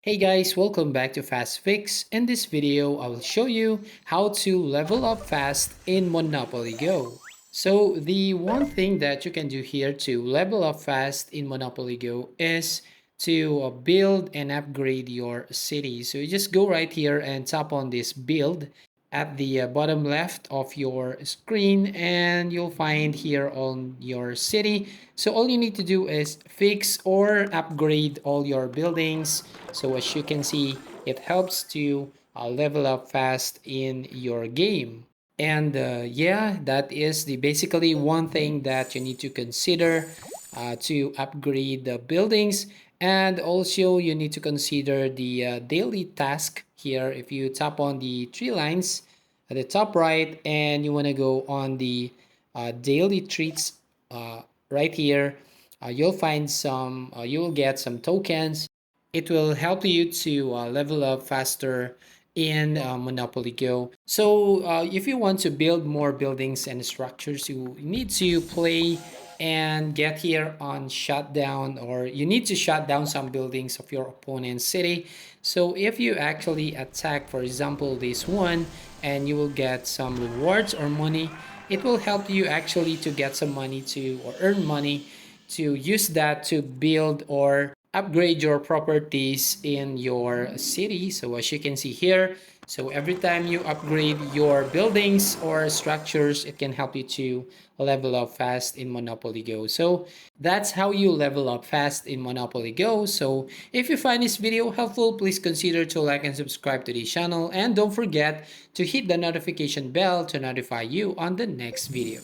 Hey guys, welcome back to Fast Fix. In this video, I will show you how to level up fast in Monopoly Go. So the one thing that you can do here to level up fast in Monopoly Go is to build and upgrade your city. So you just go right here and tap on this build at the bottom left of your screen, and you'll find here on your city. So all you need to do is fix or upgrade all your buildings. So as you can see, it helps to level up fast in your game. And yeah, that is the basically one thing that you need to consider to upgrade the buildings. And also you need to consider the daily task here. If you tap on the three lines at the top right and you want to go on the daily treats right here, you'll find some, you will get some tokens. It will help you to level up faster in Monopoly Go. So if you want to build more buildings and structures, you need to play and get here on shutdown, or you need to shut down some buildings of your opponent's city. So if you actually attack, for example, this one, and you will get some rewards or money, it will help you actually to get some money to, or earn money to use that to build or upgrade your properties in your city. So as you can see here, so every time you upgrade your buildings or structures, it can help you to level up fast in Monopoly Go. So that's how you level up fast in Monopoly Go. So if you find this video helpful, please consider to like and subscribe to the channel, and don't forget to hit the notification bell to notify you on the next video.